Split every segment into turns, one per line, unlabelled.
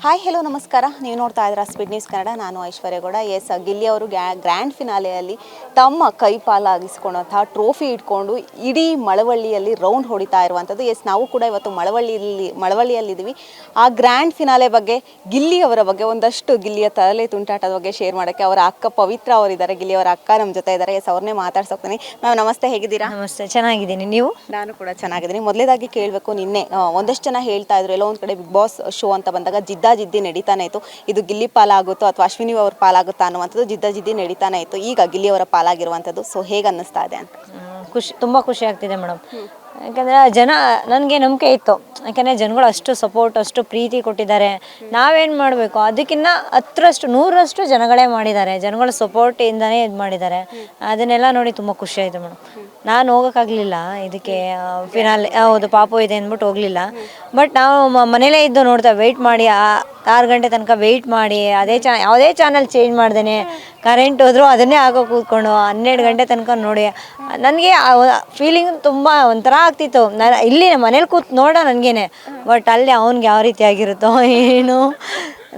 Hi hello ನಮಸ್ಕಾರ. ನೀವು ನೋಡ್ತಾ ಇದ್ದೀರಾ ಸ್ಪೀಡ್ ನ್ಯೂಸ್ ಕನ್ನಡ. ನಾನು ಐಶ್ವರ್ಯ ಗೌಡ. ಎಸ್, ಗಿಲ್ಲಿ ಅವರು ಗ್ರ್ಯಾಂಡ್ ಫಿನಾಲೆಯಲ್ಲಿ ತಮ್ಮ ಕೈಪಾಲಾಗಿಸ್ಕೊಳ್ಳುವಂತಹ ಟ್ರೋಫಿ ಇಟ್ಕೊಂಡು ಇಡೀ ಮಳವಳ್ಳಿಯಲ್ಲಿ ರೌಂಡ್ ಹೊಡಿತಾ ಇರುವಂಥದ್ದು. ಎಸ್, ನಾವು ಕೂಡ ಇವತ್ತು ಮಳವಳ್ಳಿಯಲ್ಲಿದ್ದೀವಿ. ಆ ಗ್ರ್ಯಾಂಡ್ ಫಿನಾಲೆ ಬಗ್ಗೆ, ಗಿಲ್ಲಿ ಅವರ ಬಗ್ಗೆ, ಒಂದಷ್ಟು ಗಿಲ್ಲಿಯ ತಲೆ ತುಂಟಾಟದ ಬಗ್ಗೆ ಶೇರ್ ಮಾಡೋಕ್ಕೆ ಅವರ ಅಕ್ಕ ಪವಿತ್ರ ಅವರಿದ್ದಾರೆ. ಗಿಲ್ಲಿ ಅವರ ಅಕ್ಕ ನಮ್ಮ ಜೊತೆ ಇದ್ದಾರೆ. ಎಸ್, ಅವ್ರನ್ನೇ ಮಾತಾಡ್ಸೋಗ್ತೀನಿ. ಮ್ಯಾಮ್ ನಮಸ್ತೆ, ಹೇಗಿದ್ದೀರಾ?
ನಮಸ್ತೆ, ಚೆನ್ನಾಗಿದ್ದೀನಿ. ನೀವು?
ನಾನು ಕೂಡ ಚೆನ್ನಾಗಿದ್ದೀನಿ. ಮೊದಲೇದಾಗಿ ಕೇಳಬೇಕು, ನಿನ್ನೆ ಒಂದಷ್ಟು ಜನ ಹೇಳ್ತಾ ಇದ್ರು, ಎಲ್ಲೋ ಒಂದು ಕಡೆ ಬಿಗ್ ಬಾಸ್ ಶೋ ಅಂತ ಬಂದಾಗ ಜಿದ್ದಿ ನಡೀತಾನೆ ಇತ್ತು. ಇದು ಗಿಲ್ಲಿ ಪಾಲಾಗುತ್ತೋ ಅಥವಾ ಅಶ್ವಿನಿ ಅವ್ರ ಪಾಲಾಗುತ್ತಾ ಅನ್ನುವಂಥದ್ದು ಜಿದ್ದಿ ನಡೀತಾನೆ ಇತ್ತು. ಈಗ ಗಿಲ್ಲಿ ಅವರ ಪಾಲಾಗಿರುವಂಥದ್ದು. ಸೊ ಹೇಗೆ ಅನ್ನಿಸ್ತಾ ಇದೆ ಅಂತ?
ತುಂಬ ಖುಷಿ ಆಗ್ತಿದೆ ಮೇಡಮ್. ಯಾಕಂದರೆ ನನಗೆ ನಂಬಿಕೆ ಇತ್ತು. ಯಾಕಂದರೆ ಜನಗಳು ಅಷ್ಟು ಸಪೋರ್ಟ್, ಅಷ್ಟು ಪ್ರೀತಿ ಕೊಟ್ಟಿದ್ದಾರೆ. ನಾವೇನು ಮಾಡಬೇಕು, ಅದಕ್ಕಿಂತ 100ರಷ್ಟು ಜನಗಳೇ ಮಾಡಿದ್ದಾರೆ. ಜನಗಳ ಸಪೋರ್ಟಿಂದನೇ ಇದು ಮಾಡಿದ್ದಾರೆ. ಅದನ್ನೆಲ್ಲ ನೋಡಿ ತುಂಬ ಖುಷಿ ಆಯಿತು ಮೇಡಮ್. ನಾನು ಹೋಗೋಕ್ಕಾಗಲಿಲ್ಲ ಇದಕ್ಕೆ, ಫಿನಾಲೆ ಹೌದು ಪಾಪು ಇದೆ ಅಂದ್ಬಿಟ್ಟು ಹೋಗಲಿಲ್ಲ. ಬಟ್ ನಾವು ಮನೇಲೇ ಇದ್ದು ನೋಡ್ತಾ ವೆಯ್ಟ್ ಮಾಡಿ 6 ಗಂಟೆ ತನಕ ವೆಯ್ಟ್ ಮಾಡಿ, ಯಾವುದೇ ಚಾನಲ್ ಚೇಂಜ್ ಮಾಡ್ದೇ ಕರೆಂಟ್ ಹೋದ್ರು ಅದನ್ನೇ ಹಾಕೋ ಕೂತ್ಕೊಂಡು 12 ಗಂಟೆ ತನಕ ನೋಡಿ ನನಗೆ ಫೀಲಿಂಗ್ ತುಂಬ ಒಂಥರ ಆಗ್ತಿತ್ತು. ನಾನು ಇಲ್ಲಿ ಮನೇಲಿ ಕೂತ್ ನೋಡೋ ನನಗೇನೆ, ಬಟ್ ಅಲ್ಲಿ ಅವ್ನಿಗೆ ಯಾವ ರೀತಿ ಆಗಿರುತ್ತೋ ಏನು,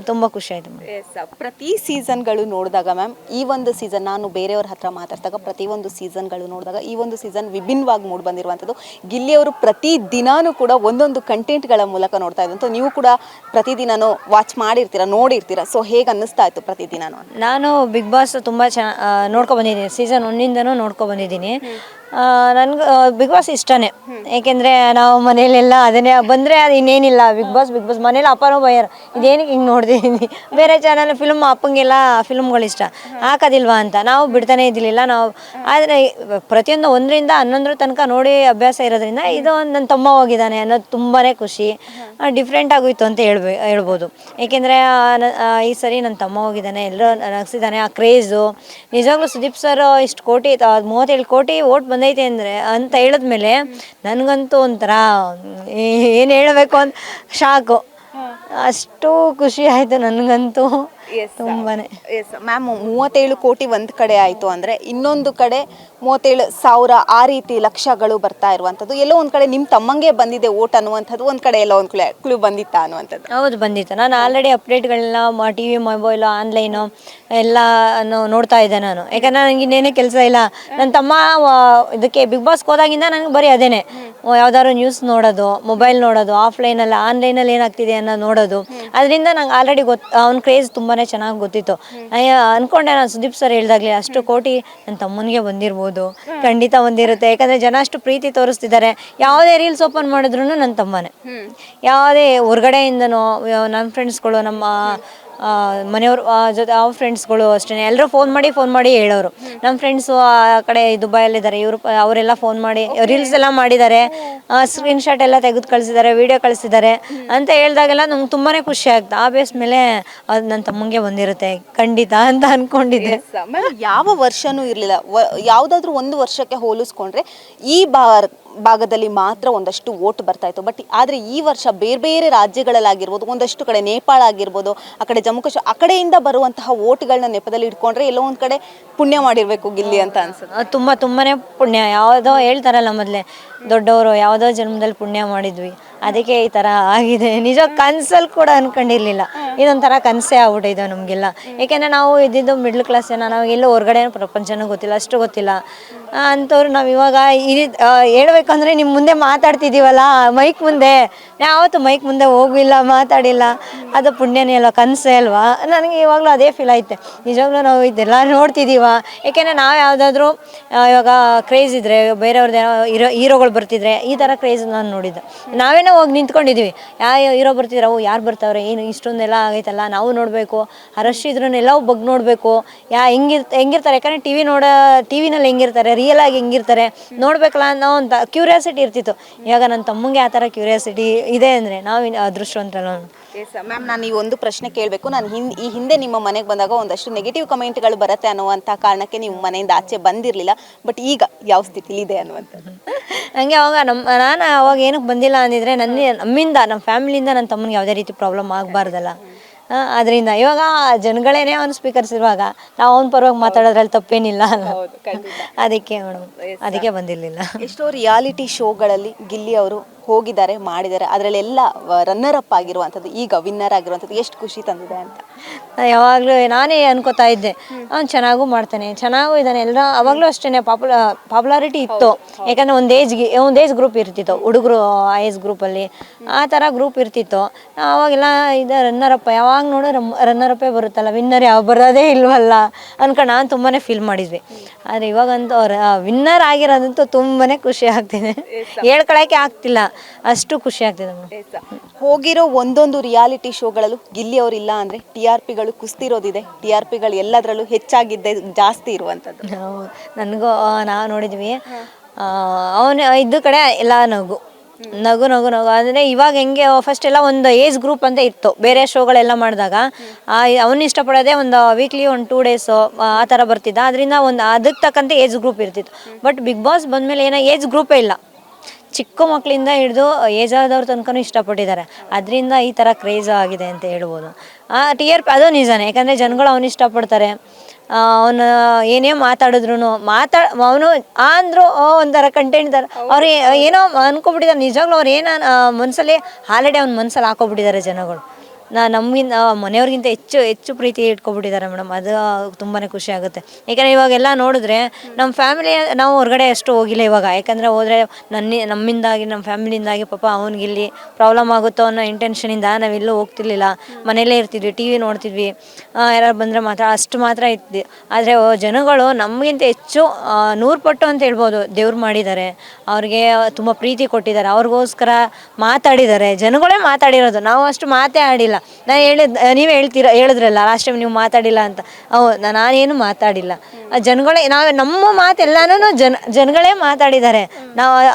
ತುಂಬ ಖುಷಿ ಆಯಿತು.
ಎಸ್, ಪ್ರತಿ ಸೀಸನ್ಗಳು ನೋಡಿದಾಗ ಮ್ಯಾಮ್, ಈ ಒಂದು ಸೀಸನ್ ನಾನು ಬೇರೆಯವ್ರ ಹತ್ರ ಮಾತಾಡಿದಾಗ ಪ್ರತಿಯೊಂದು ಸೀಸನ್ಗಳು ನೋಡಿದಾಗ ಈ ಒಂದು ಸೀಸನ್ ವಿಭಿನ್ನವಾಗಿ ಮೂಡಿ ಬಂದಿರುವಂಥದ್ದು. ಗಿಲ್ಲಿಯವರು ಪ್ರತಿ ದಿನಾನೂ ಕೂಡ ಒಂದೊಂದು ಕಂಟೆಂಟ್ಗಳ ಮೂಲಕ ನೋಡ್ತಾ ಇದ್ದಂಥ, ನೀವು ಕೂಡ ಪ್ರತಿದಿನನೂ ವಾಚ್ ಮಾಡಿರ್ತೀರ, ನೋಡಿರ್ತೀರ. ಸೊ ಹೇಗೆ ಅನ್ನಿಸ್ತಾ ಇತ್ತು ಪ್ರತಿದಿನನೂ?
ನಾನು ಬಿಗ್ ಬಾಸ್ ತುಂಬ ನೋಡ್ಕೊಬಂದಿದ್ದೀನಿ. ಸೀಸನ್ 1ಇಂದನೂ ನೋಡ್ಕೊಬಂದಿದ್ದೀನಿ. ನನಗೆ ಬಿಗ್ ಬಾಸ್ ಇಷ್ಟನೇ. ಏಕೆಂದರೆ ನಾವು ಮನೇಲೆಲ್ಲ ಅದನ್ನೇ ಬಂದರೆ ಅದು ಇನ್ನೇನಿಲ್ಲ, ಬಿಗ್ ಬಾಸ್ ಮನೇಲಿ ಅಪ್ಪನೂ ಬಯ್ಯಾರ, ಇದೇನಕ್ಕೆ ಹಿಂಗೆ ನೋಡ್ತಿದ್ದೀನಿ, ಬೇರೆ ಚಾನಲ್ ಫಿಲ್ಮ್ ಅಪ್ಪಂಗೆಲ್ಲ ಫಿಲ್ಮ್ಗಳು ಇಷ್ಟ ಹಾಕೋದಿಲ್ವಾ ಅಂತ ನಾವು ಬಿಡ್ತಾನೆ ಇದ್ದಿಲ್ಲ. ನಾವು ಆದರೆ ಪ್ರತಿಯೊಂದು 1ರಿಂದ 11 ತನಕ ನೋಡಿ ಅಭ್ಯಾಸ ಇರೋದ್ರಿಂದ ಇದು ನನ್ನ ತಮ್ಮ ಹೋಗಿದ್ದಾನೆ ಅನ್ನೋದು ತುಂಬಾ ಖುಷಿ. ಡಿಫ್ರೆಂಟ್ ಆಗೋಯ್ತು ಅಂತ ಹೇಳ್ಬೋದು. ಏಕೆಂದರೆ ಈ ಸರಿ ನನ್ನ ತಮ್ಮ ಹೋಗಿದ್ದಾನೆ, ಎಲ್ಲರೂ ನಗಿಸಿದ್ದಾನೆ. ಆ ಕ್ರೇಜು ನಿಜವಾಗ್ಲೂ ಸುದೀಪ್ ಸರ್ ಇಷ್ಟು ಕೋಟಿ 37 ಕೋಟಿ ಓಟ್ ಬಂದೈತೆ ಅಂತ ಹೇಳಿದ್ಮೇಲೆ ನನಗಂತೂ ಒಂಥರ ಏನು ಹೇಳಬೇಕು ಅಂತ ಶಾಕು. ಅಷ್ಟು ಖುಷಿ ಆಯಿತು ನನಗಂತೂ ತುಂಬಾನೇ.
ಎಸ್ ಮ್ಯಾಮ್, 37 ಕೋಟಿ ಒಂದು ಕಡೆ ಆಯಿತು ಅಂದರೆ, ಇನ್ನೊಂದು ಕಡೆ 37,000 ಆ ರೀತಿ ಲಕ್ಷಗಳು ಬರ್ತಾ ಇರುವಂಥದ್ದು. ಎಲ್ಲೋ ಒಂದು ಕಡೆ ನಿಮ್ಮ ತಮ್ಮಂಗೆ ಬಂದಿದೆ ಓಟ್ ಅನ್ನುವಂಥದ್ದು, ಒಂದು ಕಡೆ ಎಲ್ಲೋ ಒಂದು ಕ್ಲೂ ಬಂದಿತ್ತಾ ಅನ್ನುವಂಥದ್ದು?
ಹೌದು, ಬಂದಿತ್ತು. ನಾನು ಆಲ್ರೆಡಿ ಅಪ್ಡೇಟ್ಗಳನ್ನ TV, ಮೊಬೈಲು, ಆನ್ಲೈನು ಎಲ್ಲ ನೋಡ್ತಾ ಇದ್ದೆ ನಾನು. ಯಾಕಂದರೆ ನನಗೆ ಇನ್ನೇನೇ ಕೆಲಸ ಇಲ್ಲ. ನನ್ನ ತಮ್ಮ ಇದಕ್ಕೆ ಬಿಗ್ ಬಾಸ್ಗೆ ಹೋದಾಗಿಂದ ನನಗೆ ಬರೀ ಅದೇನೆ, ಯಾವ್ದಾದ್ರು ನ್ಯೂಸ್ ನೋಡೋದು, ಮೊಬೈಲ್ ನೋಡೋದು, ಆಫ್ಲೈನಲ್ಲಿ ಆನ್ಲೈನಲ್ಲಿ ಏನಾಗ್ತಿದೆ ಅನ್ನೋದು ನೋಡೋದು. ಅದರಿಂದ ನಂಗೆ ಆಲ್ರೆಡಿ ಅವ್ನ ಕ್ರೇಜ್ ತುಂಬಾ ಚೆನ್ನಾಗಿ ಗೊತ್ತಿತ್ತು. ಅನ್ಕೊಂಡೆ ನಾನು, ಸುದೀಪ್ ಸರ್ ಹೇಳ್ದಾಗ್ಲಿ ಅಷ್ಟು ಕೋಟಿ ನನ್ನ ತಮ್ಮನಿಗೆ ಬಂದಿರ್ಬೋದು, ಖಂಡಿತ ಬಂದಿರುತ್ತೆ. ಯಾಕಂದರೆ ಜನ ಅಷ್ಟು ಪ್ರೀತಿ ತೋರಿಸ್ತಿದ್ದಾರೆ. ಯಾವುದೇ ರೀಲ್ಸ್ ಓಪನ್ ಮಾಡಿದ್ರು ನನ್ನ ತಮ್ಮನೇ. ಯಾವುದೇ ಹೊರಗಡೆಯಿಂದನೋ ನನ್ನ ಫ್ರೆಂಡ್ಸ್ಗಳು, ನಮ್ಮ ಮನೆಯವ್ರ ಜೊತೆ ಅವ್ರ ಫ್ರೆಂಡ್ಸ್ಗಳು ಅಷ್ಟೇ, ಎಲ್ಲರೂ ಫೋನ್ ಮಾಡಿ ಹೇಳೋರು. ನಮ್ಮ ಫ್ರೆಂಡ್ಸು ಆ ಕಡೆ ದುಬೈಯಲ್ಲಿದ್ದಾರೆ, ಅವರೆಲ್ಲ ಫೋನ್ ಮಾಡಿ ರೀಲ್ಸ್ ಎಲ್ಲ ಮಾಡಿದ್ದಾರೆ, ಸ್ಕ್ರೀನ್ಶಾಟ್ ಎಲ್ಲ ತೆಗೆದು ಕಳಿಸಿದ್ದಾರೆ, ವಿಡಿಯೋ ಕಳಿಸಿದ್ದಾರೆ ಅಂತ ಹೇಳಿದಾಗೆಲ್ಲ ನಂಗೆ ತುಂಬಾ ಖುಷಿ ಆಗ್ತದೆ. ಆ ಬೇಸ್ ಮೇಲೆ ಅದು ನನ್ನ ತಮ್ಮಂಗೆ ಬಂದಿರುತ್ತೆ ಖಂಡಿತ ಅಂತ ಅಂದ್ಕೊಂಡಿದ್ದೆ.
ಯಾವ ವರ್ಷನೂ ಇರಲಿಲ್ಲ. ಯಾವುದಾದ್ರೂ ಒಂದು ವರ್ಷಕ್ಕೆ ಹೋಲಿಸ್ಕೊಂಡ್ರೆ ಈ ಭಾಗದಲ್ಲಿ ಮಾತ್ರ ಒಂದಷ್ಟು ವೋಟ್ ಬರ್ತಾ ಇತ್ತು. ಬಟ್ ಆದರೆ ಈ ವರ್ಷ ಬೇರೆ ರಾಜ್ಯಗಳಲ್ಲಾಗಿರ್ಬೋದು, ಒಂದಷ್ಟು ಕಡೆ ನೇಪಾಳ ಆಗಿರ್ಬೋದು, ಆ ಕಡೆ ಜಮ್ಮು ಕಾಶ್ಮೀರ, ಆ ಕಡೆಯಿಂದ ಬರುವಂತಹ ವೋಟ್ಗಳನ್ನ ನೆಪದಲ್ಲಿ ಇಟ್ಕೊಂಡ್ರೆ ಎಲ್ಲೋ ಒಂದು ಕಡೆ ಪುಣ್ಯ ಮಾಡಿರಬೇಕು ಗಿಲ್ಲಿ ಅಂತ ಅನ್ಸುತ್ತೆ.
ತುಂಬಾನೇ ಪುಣ್ಯ. ಯಾವುದೋ ಹೇಳ್ತಾರಲ್ಲ ಮೊದಲೇ ದೊಡ್ಡವರು, ಯಾವುದೋ ಜನ್ಮದಲ್ಲಿ ಪುಣ್ಯ ಮಾಡಿದ್ವಿ, ಅದಕ್ಕೆ ಈ ಥರ ಆಗಿದೆ. ನಿಜ ಕನ್ಸಲ್ಲಿ ಕೂಡ ಅನ್ಕೊಂಡಿರ್ಲಿಲ್ಲ. ಇದೊಂಥರ ಕನಸೇ ಆಗ್ಬಿಟ್ಟಿದೆ ನಮಗೆಲ್ಲ. ಏಕೆಂದರೆ ನಾವು ಇದ್ದಿದ್ದು ಮಿಡ್ಲ್ ಕ್ಲಾಸ್ ಜನ, ನಾವು ಎಲ್ಲೋ ಹೊರಗಡೆ ಪ್ರಪಂಚನೂ ಗೊತ್ತಿಲ್ಲ, ಅಷ್ಟು ಗೊತ್ತಿಲ್ಲ ಅಂಥವ್ರು ನಾವು ಇವಾಗ ಹೇಳ್ಬೇಕಂದ್ರೆ ನಿಮ್ಮ ಮುಂದೆ ಮಾತಾಡ್ತಿದ್ದೀವಲ್ಲ ಮೈಕ್ ಮುಂದೆ, ಯಾವತ್ತೂ ಮೈಕ್ ಮುಂದೆ ಹೋಗಿಲ್ಲ, ಮಾತಾಡಿಲ್ಲ. ಅದು ಪುಣ್ಯನೇ ಅಲ್ವ, ಕನಸೇ ಅಲ್ವಾ. ನನಗೆ ಇವಾಗಲೂ ಅದೇ ಫೀಲ್ ಐತೆ. ನಿಜವಾಗ್ಲೂ ನಾವು ಇದೆಲ್ಲ ನೋಡ್ತಿದ್ದೀವ. ಏಕೆಂದರೆ ನಾವು ಯಾವುದಾದ್ರೂ ಇವಾಗ ಕ್ರೇಜ್ ಇದ್ದರೆ, ಬೇರೆಯವ್ರದ್ದು ಹೀರೋಗಳು ಬರ್ತಿದ್ರೆ ಈ ಥರ ಕ್ರೇಜ್ ನಾನು ನೋಡಿದ್ದೆ. ನಾವೇನೋ ಹೋಗಿ ನಿಂತ್ಕೊಂಡಿದ್ದೀವಿ, ಯಾವ ಹೀರೋ ಬರ್ತಿದ್ರೆ ಯಾರು ಬರ್ತಾವ್ರೆ, ಏನು ಇಷ್ಟೊಂದೆಲ್ಲ ಆಗೈತಲ್ಲ, ನಾವು ನೋಡಬೇಕು, ಆ ರಶ್ ಇದ್ರೂ ಎಲ್ಲ ಬಗ್ಗೆ ನೋಡಬೇಕು, ಹೆಂಗಿರ್ತಾರೆ. ಯಾಕಂದರೆ ಟಿವಿನಲ್ಲಿ ಹೆಂಗಿರ್ತಾರೆ, ರಿಯಲ್ ಆಗಿ ಹೆಂಗಿರ್ತಾರೆ ನೋಡ್ಬೇಕಲ್ಲ ಅನ್ನೋ ಒಂದು ಕ್ಯೂರಿಯಾಸಿಟಿ ಇರ್ತಿತ್ತು. ಇವಾಗ ನನ್ನ ತಮ್ಮಂಗೆ ಆ ಥರ ಕ್ಯೂರಿಯಾಸಿಟಿ ಇದೆ ಅಂದರೆ ನಾವು ಅದೃಷ್ಟವಂತರಲ್ಲ.
ಎಸ್ ಮ್ಯಾಮ್, ನಾನು ಈ ಒಂದು ಪ್ರಶ್ನೆ ಕೇಳಬೇಕು. ನಾನು ಈ ಹಿಂದೆ ನಿಮ್ಮ ಮನೆಗೆ ಬಂದಾಗ ಒಂದಷ್ಟು ನೆಗೆಟಿವ್ ಕಮೆಂಟ್ಗಳು ಬರುತ್ತೆ ಅನ್ನುವಂಥ ಕಾರಣಕ್ಕೆ ನೀವು ಮನೆಯಿಂದ ಆಚೆ ಬಂದಿರಲಿಲ್ಲ. ಬಟ್ ಈಗ ಯಾವ ಸ್ಥಿತಿಲಿ ಇದೆ ಅನ್ನುವಂಥದ್ದು?
ಹಂಗೆ ಅವಾಗ ನಾನು ಅವಾಗ ಏನಕ್ಕೆ ಬಂದಿಲ್ಲ ಅಂದಿದ್ರೆ, ನಮ್ಮಿಂದ, ನಮ್ಮ ಫ್ಯಾಮಿಲಿಯಿಂದ ನನ್ನ ತಮ್ಮನಿಗೆ ಯಾವುದೇ ರೀತಿ ಪ್ರಾಬ್ಲಮ್ ಆಗಬಾರ್ದಲ್ಲ. ಅದರಿಂದ ಇವಾಗ ಜನಗಳೇನೇ ಅವ್ನು ಸ್ಪೀಕರ್ಸ್ ಇರುವಾಗ ನಾವು ಅವ್ನ ಪರವಾಗಿ ಮಾತಾಡೋದ್ರಲ್ಲಿ ತಪ್ಪೇನಿಲ್ಲ ಅಲ್ಲ. ಅದಕ್ಕೆ ಮೇಡಮ್, ಅದಕ್ಕೆ ಬಂದಿರಲಿಲ್ಲ.
ಎಷ್ಟೋ ರಿಯಾಲಿಟಿ ಶೋಗಳಲ್ಲಿ ಗಿಲ್ಲಿ ಅವರು ಹೋಗಿದ್ದಾರೆ, ಮಾಡಿದ್ದಾರೆ, ಅದರಲ್ಲೆಲ್ಲ ರನ್ನರ್ ಅಪ್ ಆಗಿರುವಂಥದ್ದು, ಈಗ ವಿನ್ನರ್ ಆಗಿರುವಂಥದ್ದು ಎಷ್ಟು ಖುಷಿ ತಂದಿದೆ ಅಂತ?
ಯಾವಾಗಲೂ ನಾನೇ ಅನ್ಕೋತಾ ಇದ್ದೆ ಅವ್ನು ಚೆನ್ನಾಗೂ ಮಾಡ್ತಾನೆ, ಚೆನ್ನಾಗೂ ಇದ್ದಾನೆ, ಎಲ್ಲ ಅವಾಗಲೂ ಅಷ್ಟೇ ಪಾಪ್ಯುಲಾರಿಟಿ ಇತ್ತು. ಯಾಕಂದರೆ ಒಂದು ಏಜ್ ಗ್ರೂಪ್ ಇರ್ತಿತ್ತು, ಹುಡುಗರು ಆ ಏಜ್ ಗ್ರೂಪಲ್ಲಿ ಆ ಥರ ಗ್ರೂಪ್ ಇರ್ತಿತ್ತು. ಅವಾಗೆಲ್ಲ ಇದು ರನ್ನರಪ್ಪ ಯಾವಾಗ ನೋಡೋ ರನ್ನರಪ್ಪೇ ಬರುತ್ತಲ್ಲ, ವಿನ್ನರ್ ಯಾವ ಬರೋದೇ ಇಲ್ವಲ್ಲ ಅನ್ಕೊಂಡು ನಾನು ತುಂಬಾ ಫೀಲ್ ಮಾಡಿದ್ವಿ. ಆದರೆ ಇವಾಗಂತೂ ವಿನ್ನರ್ ಆಗಿರೋದಂತೂ ತುಂಬಾ ಖುಷಿ ಆಗ್ತಿದೆ, ಹೇಳ್ಕೊಳಕ್ಕೆ ಆಗ್ತಿಲ್ಲ, ಅಷ್ಟು ಖುಷಿ ಆಗ್ತಿದೆ.
ಹೋಗಿರೋ ಒಂದೊಂದು ರಿಯಾಲಿಟಿ ಶೋಗಳಲ್ಲೂ ಗಿಲ್ಲಿ ಅವರಿಲ್ಲ ಅಂದರೆ TRPಗಳು ಕುಸ್ತಿರೋದಿದೆ, TRPಗಳು ಎಲ್ಲದರಲ್ಲೂ ಹೆಚ್ಚಾಗಿದ್ದೆ ಜಾಸ್ತಿ ಇರುವಂಥದ್ದು.
ನನಗೂ ನಾವು ನೋಡಿದ್ವಿ, ಅವನು ಇದ್ದ ಕಡೆ ಎಲ್ಲ ನಗು ನಗು ನಗು ನಗು ಅಂದರೆ ಇವಾಗ ಹೆಂಗೆ ಫಸ್ಟ್ ಎಲ್ಲ ಒಂದು ಏಜ್ ಗ್ರೂಪ್ ಅಂತ ಇತ್ತು ಬೇರೆ ಶೋಗಳೆಲ್ಲ ಮಾಡಿದಾಗ, ಅವನು ಇಷ್ಟಪಡೋದೇ ಒಂದು ವೀಕ್ಲಿ ಒಂದು 2 ಡೇಸು ಆ ಥರ ಬರ್ತಿದ್ದ, ಅದರಿಂದ ಒಂದು ಅದಕ್ಕೆ ತಕ್ಕಂತೆ ಏಜ್ ಗ್ರೂಪ್ ಇರ್ತಿತ್ತು. ಬಟ್ ಬಿಗ್ ಬಾಸ್ ಬಂದಮೇಲೆ ಏನೋ ಏಜ್ ಗ್ರೂಪೇ ಇಲ್ಲ, ಚಿಕ್ಕ ಮಕ್ಕಳಿಂದ ಹಿಡಿದು ಏಜ್ ಆದವ್ರ ತನಕನೂ ಇಷ್ಟಪಟ್ಟಿದ್ದಾರೆ. ಅದರಿಂದ ಈ ಥರ ಕ್ರೇಜ್ ಆಗಿದೆ ಅಂತ ಹೇಳ್ಬೋದು. TRP ಅದು ನಿಜಾನೇ, ಯಾಕಂದರೆ ಜನಗಳು ಅವನು ಇಷ್ಟಪಡ್ತಾರೆ. ಅವನು ಏನೇ ಮಾತಾಡಿದ್ರು ಅವನು ಅಂದರು ಒಂಥರ ಕಂಟೆಂಟ್ ಥರ ಅವ್ರು ಏನೋ ಅನ್ಕೊಬಿಟ್ಟಿದ್ದಾರೆ. ನಿಜವಾಗ್ಲೂ ಅವ್ರು ಏನೋ ಮನಸ್ಸಲ್ಲಿ ಆಲ್ರೆಡಿ ಅವ್ನ ಮನಸ್ಸಲ್ಲಿ ಹಾಕೋಬಿಟ್ಟಿದ್ದಾರೆ ಜನಗಳು. ನಮಗಿಂತ ಮನೆಯವ್ರಿಗಿಂತ ಹೆಚ್ಚು ಪ್ರೀತಿ ಇಟ್ಕೊಬಿಟ್ಟಿದ್ದಾರೆ ಮೇಡಮ್. ಅದು ತುಂಬಾ ಖುಷಿ ಆಗುತ್ತೆ. ಯಾಕಂದರೆ ಇವಾಗೆಲ್ಲ ನೋಡಿದ್ರೆ ನಮ್ಮ ಫ್ಯಾಮಿಲಿ ನಾವು ಹೊರಗಡೆ ಅಷ್ಟು ಹೋಗಿಲ್ಲ ಇವಾಗ, ಯಾಕಂದರೆ ಹೋದರೆ ನಮ್ಮಿಂದಾಗಿ ನಮ್ಮ ಫ್ಯಾಮಿಲಿಯಿಂದಾಗಿ ಪಾಪ ಅವ್ನಿಗಿಲ್ಲಿ ಪ್ರಾಬ್ಲಮ್ ಆಗುತ್ತೋ ಅನ್ನೋ ಇಂಟೆನ್ಷನಿಂದ ನಾವೆಲ್ಲೂ ಹೋಗ್ತಿರ್ಲಿಲ್ಲ, ಮನೆಯಲ್ಲೇ ಇರ್ತಿದ್ವಿ, TV ನೋಡ್ತಿದ್ವಿ, ಯಾರು ಬಂದರೆ ಅಷ್ಟು ಮಾತ್ರ ಇದ್ವಿ. ಆದರೆ ಜನಗಳು ನಮಗಿಂತ ಹೆಚ್ಚು 100 ಪಟ್ಟು ಅಂತ ಹೇಳ್ಬೋದು ದೇವ್ರು ಮಾಡಿದ್ದಾರೆ, ಅವ್ರಿಗೆ ತುಂಬ ಪ್ರೀತಿ ಕೊಟ್ಟಿದ್ದಾರೆ, ಅವ್ರಿಗೋಸ್ಕರ ಮಾತಾಡಿದ್ದಾರೆ, ಜನಗಳೇ ಮಾತಾಡಿರೋದು, ನಾವು ಅಷ್ಟು ಮಾತೇ ಆಡಿಲ್ಲ. ನಾನು ನೀವೇ ಹೇಳಿದ್ರಲ್ಲ ಲಾಸ್ಟ್ ಟೈಮ್ ನೀವು ಮಾತಾಡಿಲ್ಲ ಅಂತ, ನಾನೇನು ಮಾತಾಡಿಲ್ಲ. ಜನಗಳೇ ನಮ್ಮ ಮಾತೆಲ್ಲನೂ ಜನಗಳೇ ಮಾತಾಡಿದ್ದಾರೆ.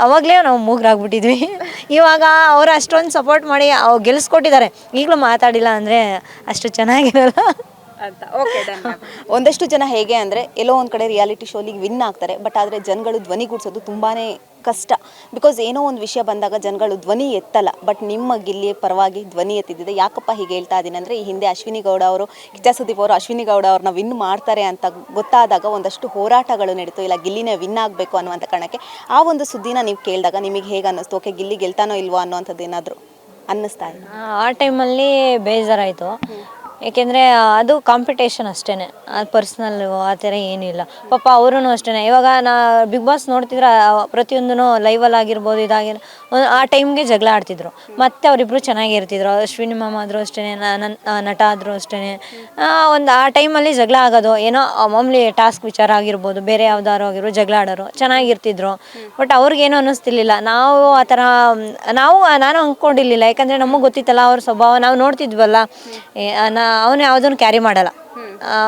ಅವಾಗಲೇ ನಾವು ಮೂಗ್ರಾಗ್ಬಿಟ್ಟಿದ್ವಿ. ಇವಾಗ ಅವರು ಅಷ್ಟೊಂದು ಸಪೋರ್ಟ್ ಮಾಡಿ ಗೆಲ್ಲಿಸ್ಕೊಟ್ಟಿದ್ದಾರೆ, ಈಗಲೂ ಮಾತಾಡಿಲ್ಲ ಅಂದರೆ ಅಷ್ಟು ಚೆನ್ನಾಗಿರಲ್ಲ
ಅಂತ. ಓಕೆ, ಒಂದಷ್ಟು ಜನ ಹೇಗೆ ಅಂದರೆ ಎಲ್ಲೋ ಒಂದು ಕಡೆ ರಿಯಾಲಿಟಿ ಶೋಲಿಗೆ ವಿನ್ ಆಗ್ತಾರೆ, ಬಟ್ ಆದರೆ ಜನಗಳು ಧ್ವನಿಗೂಡಿಸೋದು ತುಂಬಾ ಕಷ್ಟ. ಬಿಕಾಸ್ ಏನೋ ಒಂದು ವಿಷಯ ಬಂದಾಗ ಜನಗಳು ಧ್ವನಿ ಎತ್ತಲ್ಲ. ಬಟ್ ನಿಮ್ಮ ಗಿಲ್ಲಿ ಪರವಾಗಿ ಧ್ವನಿ ಎತ್ತಿದ್ದಿದೆ. ಯಾಕಪ್ಪ ಹೀಗೆ ಹೇಳ್ತಾ ಇದ್ದೀನಿ ಅಂದರೆ, ಈ ಹಿಂದೆ ಅಶ್ವಿನಿ ಗೌಡ ಅವರು, ಕಿಚ್ಚ ಸುದೀಪ್ ಅವರು ಅಶ್ವಿನಿ ಗೌಡ ಅವ್ರನ್ನ ವಿನ್ ಮಾಡ್ತಾರೆ ಅಂತ ಗೊತ್ತಾದಾಗ ಒಂದಷ್ಟು ಹೋರಾಟಗಳು ನಡೀತು, ಇಲ್ಲ ಗಿಲ್ಲಿನೇ ವಿನ್ ಆಗಬೇಕು ಅನ್ನುವಂಥ ಕಾರಣಕ್ಕೆ. ಆ ಒಂದು ಸುದ್ದಿನ ನೀವು ಕೇಳಿದಾಗ ನಿಮಗೆ ಹೇಗೆ ಅನ್ನಿಸ್ತು? ಓಕೆ, ಗಿಲ್ಲಿ ಗೆಲ್ತಾನೋ ಇಲ್ವೋ ಅನ್ನೋವಂಥದ್ದು ಏನಾದರೂ ಅನ್ನಿಸ್ತಾ ಇದೆ?
ಆ ಟೈಮಲ್ಲಿ ಬೇಜಾರಾಯಿತು, ಏಕೆಂದರೆ ಅದು ಕಾಂಪಿಟೇಷನ್ ಅಷ್ಟೇ, ಅದು ಪರ್ಸ್ನಲ್ಲು ಆ ಥರ ಏನೂ ಇಲ್ಲ. ಪಾಪ ಅವರೂ ಅಷ್ಟೇ. ಇವಾಗ ಬಿಗ್ ಬಾಸ್ ನೋಡ್ತಿದ್ರೆ ಪ್ರತಿಯೊಂದೂ ಲೈವಲ್ಲಿ ಆಗಿರ್ಬೋದು, ಆ ಟೈಮ್ಗೆ ಜಗಳ ಆಡ್ತಿದ್ರು, ಮತ್ತು ಅವರಿಬ್ಬರು ಚೆನ್ನಾಗಿ ಇರ್ತಿದ್ರು. ಅಶ್ವಿನಿ ಮ್ಯಾಮ್ ಆದರೂ ಅಷ್ಟೇ, ನಟ ಆದರೂ ಅಷ್ಟೇ, ಒಂದು ಆ ಟೈಮಲ್ಲಿ ಜಗಳ ಆಗೋದು ಏನೋ ಮಾಮೂಲಿ ಟಾಸ್ಕ್ ವಿಚಾರ ಆಗಿರ್ಬೋದು, ಬೇರೆ ಯಾವ್ದಾದ್ರು ಆಗಿರ್ಬೋದು, ಜಗಳ ಆಡೋರು ಚೆನ್ನಾಗಿರ್ತಿದ್ರು. ಬಟ್ ಅವ್ರಿಗೇನು ಅನ್ನಿಸ್ತಿರ್ಲಿಲ್ಲ. ನಾವು ಆ ಥರ ನಾನು ಅಂದ್ಕೊಂಡಿರ್ಲಿಲ್ಲ, ಯಾಕಂದರೆ ನಮಗೆ ಗೊತ್ತಿತ್ತಲ್ಲ ಅವ್ರ ಸ್ವಭಾವ, ನಾವು ನೋಡ್ತಿದ್ವಲ್ಲ. ಅವನು ಯಾವುದನ್ನು ಕ್ಯಾರಿ ಮಾಡಲ್ಲ,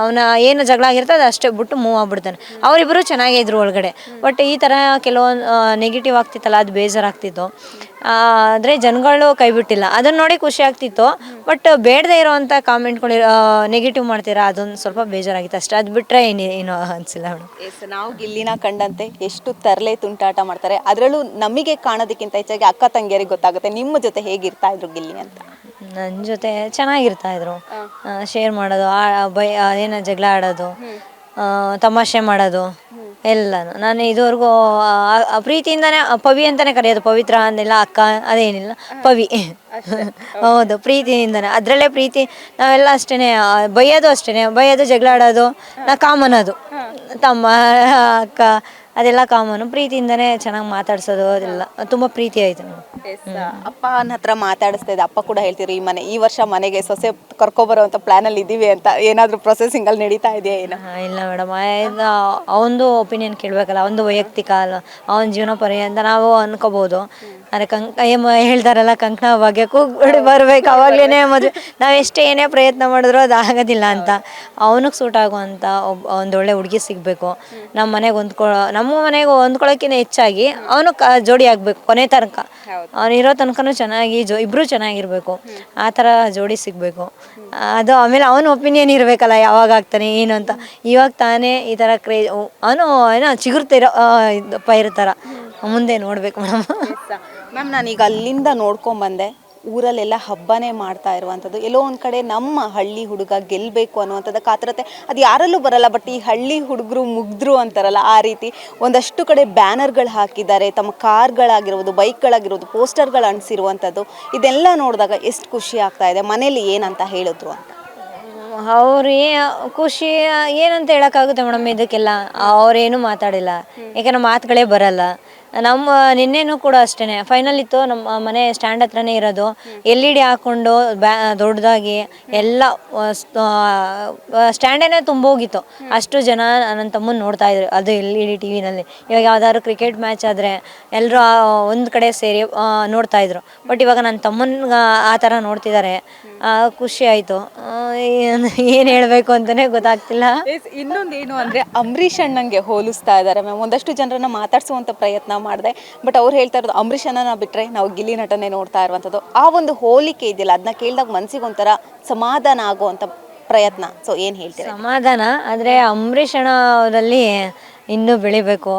ಅವನ ಏನು ಜಗಳ ಆಗಿರ್ತದೆ ಅದು ಅಷ್ಟೇ ಬಿಟ್ಟು ಮೂವ್ ಆಗ್ಬಿಡ್ತಾನೆ. ಅವರಿಬ್ಬರು ಚೆನ್ನಾಗೇ ಇದ್ರು ಒಳಗಡೆ. ಬಟ್ ಈ ಥರ ಕೆಲವೊಂದು ನೆಗೆಟಿವ್ ಆಗ್ತಿತ್ತಲ್ಲ, ಅದು ಬೇಜಾರಾಗ್ತಿತ್ತು. ಆದರೆ ಜನಗಳು ಕೈ ಬಿಟ್ಟಿಲ್ಲ, ಅದನ್ನು ನೋಡಿ ಖುಷಿ ಆಗ್ತಿತ್ತು. ಬಟ್ ಬೇಡದೇ ಇರೋವಂಥ ಕಾಮೆಂಟ್ಗಳು ನೆಗೆಟಿವ್ ಮಾಡ್ತೀರಾ, ಅದೊಂದು ಸ್ವಲ್ಪ ಬೇಜಾರಾಗಿತ್ತು ಅಷ್ಟೇ. ಅದು ಬಿಟ್ಟರೆ ಏನು ಅನಿಸಿಲ್ಲ ಮೇಡಮ್.
ನಾವು ಗಿಲ್ಲಿನ ಕಂಡಂತೆ ಎಷ್ಟು ತರಲೆ ತುಂಟಾಟ ಮಾಡ್ತಾರೆ, ಅದರಲ್ಲೂ ನಮಗೆ ಕಾಣೋದಕ್ಕಿಂತ ಹೆಚ್ಚಾಗಿ ಅಕ್ಕ ತಂಗಿಯರಿಗೆ ಗೊತ್ತಾಗುತ್ತೆ. ನಿಮ್ಮ ಜೊತೆ ಹೇಗಿರ್ತಾ ಇದ್ರು ಗಿಲ್ಲಿ ಅಂತ?
ನನ್ನ ಜೊತೆ ಚೆನ್ನಾಗಿರ್ತಾ ಇದ್ರು, ಶೇರ್ ಮಾಡೋದು, ಏನೋ ಜಗಳ ಆಡೋದು, ತಮಾಷೆ ಮಾಡೋದು ಎಲ್ಲನೂ. ನಾನು ಇದುವರೆಗೂ ಪ್ರೀತಿಯಿಂದನೇ ಪವಿ ಅಂತಲೇ ಕರೆಯೋದು, ಪವಿತ್ರ ಅಂದಿಲ್ಲ, ಅಕ್ಕ ಅದೇನಿಲ್ಲ, ಪವಿ. ಹೌದು, ಪ್ರೀತಿಯಿಂದನೇ, ಅದರಲ್ಲೇ ಪ್ರೀತಿ. ನಾವೆಲ್ಲ ಅಷ್ಟೇ, ಬೈಯೋದು ಜಗಳ ಆಡೋದು ಕಾಮನ್, ಅದು ತಮ್ಮ ಅಕ್ಕ ಅದೆಲ್ಲ ಕಾಮನು. ಪ್ರೀತಿಯಿಂದನೇ ಚೆನ್ನಾಗಿ ಮಾತಾಡ್ಸೋದು, ಅದೆಲ್ಲ ತುಂಬ ಪ್ರೀತಿ ಆಯಿತು.
ಅಪ್ಪನ ಹತ್ರ ಮಾತಾಡಿಸ್ತಾ ಇದೆ, ಅಪ್ಪ ಕೂಡ ಹೇಳ್ತೀರಿ ಈ ವರ್ಷ ಮನೆಗೆ ಸೊಸೆ ಕರ್ಕೊಬರೋವಂಥ ಪ್ಲ್ಯಾನಲ್ಲಿ ಇದ್ದೀವಿ ಅಂತ, ಏನಾದರೂ ಪ್ರೊಸೆಸಿಂಗಲ್ಲಿ ನಡೀತಾ ಇದೆಯಾ ಏನು?
ಇಲ್ಲ ಮೇಡಮ್, ಅವನದು ಒಪಿನಿಯನ್ ಕೇಳಬೇಕಲ್ಲ, ಅವನದು ವೈಯಕ್ತಿಕ ಅಲ್ಲ, ಅವನ ಜೀವನ ಪರ್ಯಂತ ನಾವು ಅನ್ಕೋಬೋದು. ಆದರೆ ಹೇಳ್ತಾರಲ್ಲ, ಕಂಕಣ ಭಾಗ್ಯ ಕೂಗ್ಬಿಡಿ ಬರ್ಬೇಕು, ಅವಾಗಲೇ ಮದುವೆ. ನಾವು ಎಷ್ಟೇ ಏನೇ ಪ್ರಯತ್ನ ಮಾಡಿದ್ರು ಅದು ಆಗೋದಿಲ್ಲ ಅಂತ. ಅವನಿಗೆ ಸೂಟ್ ಆಗುವಂಥ ಒಂದೊಳ್ಳೆ ಹುಡುಗಿ ಸಿಗಬೇಕು, ನಮ್ಮ ಮನೆಗೆ ಹೊಂದ್ಕೊಳ್ಳೋಕ್ಕಿಂತ ಹೆಚ್ಚಾಗಿ ಅವನು ಜೋಡಿ ಆಗಬೇಕು ಕೊನೆ ತನಕ. ಅವನಿರೋ ತನಕನೂ ಚೆನ್ನಾಗಿ ಇಬ್ಬರು ಚೆನ್ನಾಗಿರ್ಬೇಕು, ಆ ಥರ ಜೋಡಿ ಸಿಗಬೇಕು. ಅದು ಆಮೇಲೆ ಅವನ ಒಪಿನಿಯನ್ ಇರಬೇಕಲ್ಲ, ಯಾವಾಗ ಆಗ್ತಾನೆ ಏನು ಅಂತ. ಇವಾಗ ತಾನೇ ಈ ಥರ ಅವನು ಏನೋ ಚಿಗುರ್ತಿರೋ ಪೈರು ಥರ ಮುಂದೆ ನೋಡಬೇಕು ಮೇಡಮ್.
ಮ್ಯಾಮ್, ನಾನೀಗ ಅಲ್ಲಿಂದ ನೋಡ್ಕೊಂಬಂದೆ, ಊರಲ್ಲೆಲ್ಲ ಹಬ್ಬನೇ ಮಾಡ್ತಾ ಇರುವಂಥದ್ದು. ಎಲ್ಲೋ ಒಂದು ಕಡೆ ನಮ್ಮ ಹಳ್ಳಿ ಹುಡುಗ ಗೆಲ್ಲಬೇಕು ಅನ್ನುವಂಥದ್ದು ಕಾತರತೆ ಅದು ಯಾರಲ್ಲೂ ಬರಲ್ಲ. ಬಟ್ ಈ ಹಳ್ಳಿ ಹುಡುಗರು ಮುಗ್ದ್ರು ಅಂತಾರಲ್ಲ, ಆ ರೀತಿ ಒಂದಷ್ಟು ಕಡೆ ಬ್ಯಾನರ್ಗಳು ಹಾಕಿದ್ದಾರೆ, ತಮ್ಮ ಕಾರ್ಗಳಾಗಿರ್ಬೋದು, ಬೈಕ್ಗಳಾಗಿರ್ಬೋದು, ಪೋಸ್ಟರ್ಗಳು ಅಂಟಿಸಿರುವಂಥದ್ದು. ಇದೆಲ್ಲ ನೋಡಿದಾಗ ಎಷ್ಟು ಖುಷಿ ಆಗ್ತಾ ಇದೆ. ಮನೇಲಿ ಏನಂತ ಹೇಳಿದ್ರು ಅಂತ?
ಅವ್ರು ಖುಷಿ ಏನಂತ ಹೇಳೋಕ್ಕಾಗುತ್ತೆ ಮೇಡಮ್, ಇದಕ್ಕೆಲ್ಲ ಅವ್ರೇನು ಮಾತಾಡಿಲ್ಲ, ಯಾಕಂದ್ರೆ ಮಾತುಗಳೇ ಬರಲ್ಲ. ನಮ್ಮ ನಿನ್ನೆನೂ ಕೂಡ ಅಷ್ಟೇ ಫೈನಲ್ ಇತ್ತು, ನಮ್ಮ ಮನೆ ಸ್ಟ್ಯಾಂಡ್ ಹತ್ರನೇ ಇರೋದು. LED ಹಾಕ್ಕೊಂಡು ದೊಡ್ಡದಾಗಿ ಎಲ್ಲ ಸ್ಟ್ಯಾಂಡೇನೆ ತುಂಬೋಗಿತ್ತು. ಅಷ್ಟು ಜನ ನನ್ನ ತಮ್ಮನ ನೋಡ್ತಾ ಇದ್ರು ಅದು LED TV-ನಲ್ಲಿ. ಇವಾಗ ಯಾವ್ದಾದ್ರು ಕ್ರಿಕೆಟ್ ಮ್ಯಾಚ್ ಆದರೆ ಎಲ್ಲರೂ ಒಂದು ಕಡೆ ಸೇರಿ ನೋಡ್ತಾ ಇದ್ರು. ಬಟ್ ಇವಾಗ ನನ್ನ ತಮ್ಮನ ಆ ಥರ ನೋಡ್ತಿದ್ದಾರೆ. ಖುಷಿ ಆಯಿತು. ಏನು ಹೇಳಬೇಕು ಅಂತಲೇ ಗೊತ್ತಾಗ್ತಿಲ್ಲ.
ಇನ್ನೊಂದೇನು ಅಂದರೆ ಅಂಬರೀಷ್ ಅಣ್ಣಂಗೆ ಹೋಲಿಸ್ತಾ ಇದ್ದಾರೆ ಮ್ಯಾಮ್. ಒಂದಷ್ಟು ಜನರನ್ನ ಮಾತಾಡಿಸುವಂಥ ಪ್ರಯತ್ನ ಮಾಡಿದೆ. ಬಟ್ ಅವ್ರು ಹೇಳ್ತಾ ಇರೋದು ಅಂಬರೀಷ್ ಅಣ್ಣನ ಬಿಟ್ಟರೆ ನಾವು ಗಿಲ್ಲಿ ನಟನೆ ನೋಡ್ತಾ ಇರುವಂಥದ್ದು. ಆ ಒಂದು ಹೋಲಿಕೆ ಇದೆಯಲ್ಲ, ಅದನ್ನ ಕೇಳಿದಾಗ ಮನಸ್ಸಿಗೆ ಒಂಥರ ಸಮಾಧಾನ ಆಗುವಂಥ ಪ್ರಯತ್ನ. ಸೊ ಏನು ಹೇಳ್ತೀರಾ?
ಸಮಾಧಾನ. ಆದರೆ ಅಂಬರೀಷ್ ಅಣ್ಣ ಅವರಲ್ಲಿ ಇನ್ನೂ ಬೆಳಿಬೇಕು.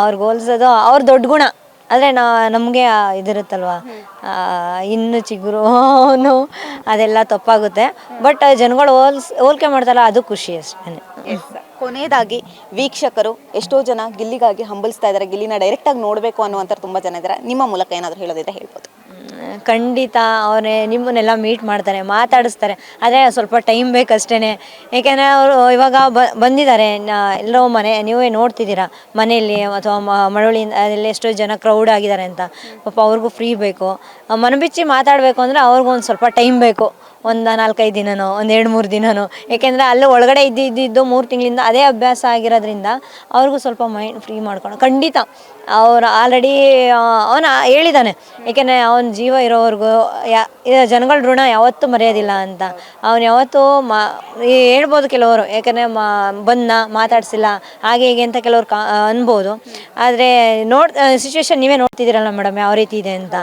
ಅವ್ರಿಗೆ ಹೋಲ್ಸೋದು ಅವ್ರ ದೊಡ್ಡ ಗುಣ. ಆದರೆ ನಮಗೆ ಇದಿರುತ್ತಲ್ವ, ಇನ್ನು ಚಿಗುರು ಅದೆಲ್ಲ ತಪ್ಪಾಗುತ್ತೆ. ಬಟ್ ಜನಗಳು ಹೋಲಿಕೆ ಮಾಡ್ತಾರಲ್ಲ, ಅದು ಖುಷಿ ಅಷ್ಟೇ.
ಕೊನೆಯದಾಗಿ ವೀಕ್ಷಕರು ಎಷ್ಟೋ ಜನ ಗಿಲ್ಲಿಗಾಗಿ ಹಂಬಲಿಸ್ತಾ ಇದ್ದಾರೆ, ಗಿಲ್ಲಿನ ಡೈರೆಕ್ಟಾಗಿ ನೋಡಬೇಕು ಅನ್ನುವಂಥ ತುಂಬ ಜನ ಇದ್ದಾರೆ. ನಿಮ್ಮ ಮೂಲಕ ಏನಾದರೂ ಹೇಳೋದಿದ್ರೆ ಹೇಳ್ಬೋದು.
ಖಂಡಿತ ಅವರೇ ನಿಮ್ಮನ್ನೆಲ್ಲ ಮೀಟ್ ಮಾಡ್ತಾರೆ, ಮಾತಾಡಿಸ್ತಾರೆ. ಆದರೆ ಸ್ವಲ್ಪ ಟೈಮ್ ಬೇಕಷ್ಟೇ. ಏಕೆಂದರೆ ಅವರು ಇವಾಗ ಬಂದಿದ್ದಾರೆ ಎಲ್ಲೋ ನೀವೇ ನೋಡ್ತಿದ್ದೀರಾ ಮನೆಯಲ್ಲಿ ಅಥವಾ ಮಳವಳ್ಳಿಯಿಂದ ಅದೆಲ್ಲ ಎಷ್ಟೋ ಜನ ಕ್ರೌಡ್ ಆಗಿದ್ದಾರೆ ಅಂತ. ಪಾಪ ಅವ್ರಿಗೂ ಫ್ರೀ ಬೇಕು. ಮನಬಿಚ್ಚಿ ಮಾತಾಡಬೇಕು ಅಂದರೆ ಅವ್ರಿಗೂ ಒಂದು ಸ್ವಲ್ಪ ಟೈಮ್ ಬೇಕು. ಒಂದು 4-5 ದಿನನೋ, ಒಂದು 2-3 ದಿನನೋ. ಏಕೆಂದರೆ ಅಲ್ಲಿ ಒಳಗಡೆ ಇದ್ದು 3 ತಿಂಗಳಿಂದ ಅದೇ ಅಭ್ಯಾಸ ಆಗಿರೋದ್ರಿಂದ ಅವ್ರಿಗೂ ಸ್ವಲ್ಪ ಮೈಂಡ್ ಫ್ರೀ ಮಾಡ್ಕೊಂಡು ಖಂಡಿತ ಅವ್ರು ಆಲ್ರೆಡಿ ಅವನು ಹೇಳಿದ್ದಾನೆ. ಏಕೆಂದರೆ ಅವನ ಜೀವ ಇರೋವರೆಗೂ ಜನಗಳ ಋಣ ಯಾವತ್ತೂ ಮರೆಯೋದಿಲ್ಲ ಅಂತ. ಅವನು ಯಾವತ್ತೂ ಹೇಳ್ಬೋದು ಕೆಲವರು, ಏಕೆಂದರೆ ಮಾತಾಡಿಸಿಲ್ಲ ಹಾಗೆ ಹೀಗೆ ಅಂತ ಕೆಲವ್ರು ಅನ್ಬೋದು. ಆದರೆ ಸಿಚುವೇಶನ್ ನೀವೇ ನೋಡ್ತಿದ್ದೀರಲ್ಲ ಮೇಡಮ್ ಯಾವ ರೀತಿ ಇದೆ ಅಂತ.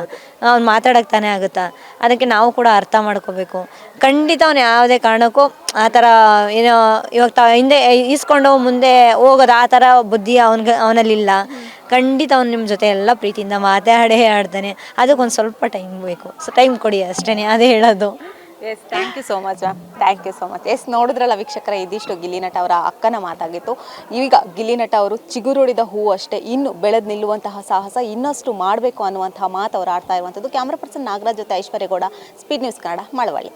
ಅವ್ನು ಮಾತಾಡೋಕ್ಕೆ ತಾನೇ ಆಗುತ್ತಾ? ಅದಕ್ಕೆ ನಾವು ಕೂಡ ಅರ್ಥ ಮಾಡ್ಕೋಬೇಕು. ಖಂಡಿತ ಅವನು ಯಾವುದೇ ಕಾರಣಕ್ಕೂ ಆ ಥರ ಏನೋ ಇವಾಗ ಹಿಂದೆ ಈಸ್ಕೊಂಡು ಮುಂದೆ ಹೋಗೋದು ಆ ಥರ ಬುದ್ಧಿ ಅವನಲ್ಲಿಲ್ಲ. ಖಂಡಿತ ಅವ್ನು ನಿಮ್ಮ ಜೊತೆ ಎಲ್ಲ ಪ್ರೀತಿಯಿಂದ ಆಡ್ತಾನೆ. ಅದಕ್ಕೊಂದು ಸ್ವಲ್ಪ ಟೈಮ್ ಬೇಕು. ಟೈಮ್ ಕೊಡಿ ಅಷ್ಟೇ, ಅದೇ ಹೇಳೋದು.
Yes, thank you so much ma'am. Thank you so much. Yes, ನೋಡಿದ್ರಲ್ಲ ವೀಕ್ಷಕರ, ಇದಿಷ್ಟು ಗಿಲ್ಲಿ ನಟ ಅವರ ಅಕ್ಕನ ಮಾತಾಗಿತ್ತು. ಈಗ ಗಿಲ್ಲಿ ನಟ ಅವರು ಚಿಗುರೊಡಿದ ಹೂವು ಅಷ್ಟೇ, ಇನ್ನು ಬೆಳೆದು ನಿಲ್ಲುವಂತಹ ಸಾಹಸ ಇನ್ನಷ್ಟು ಮಾಡಬೇಕು ಅನ್ನುವಂತಹ ಮಾತು ಅವರು ಆಡ್ತಾ ಇರುವಂಥದ್ದು. ಕ್ಯಾಮ್ರಾ ಪರ್ಸನ್ ನಾಗರಾಜ್ ಜೊತೆ ಐಶ್ವರ್ಯ ಗೌಡ, ಸ್ಪೀಡ್ ನ್ಯೂಸ್ ಕನ್ನಡ, ಮಳವಳ್ಳಿ.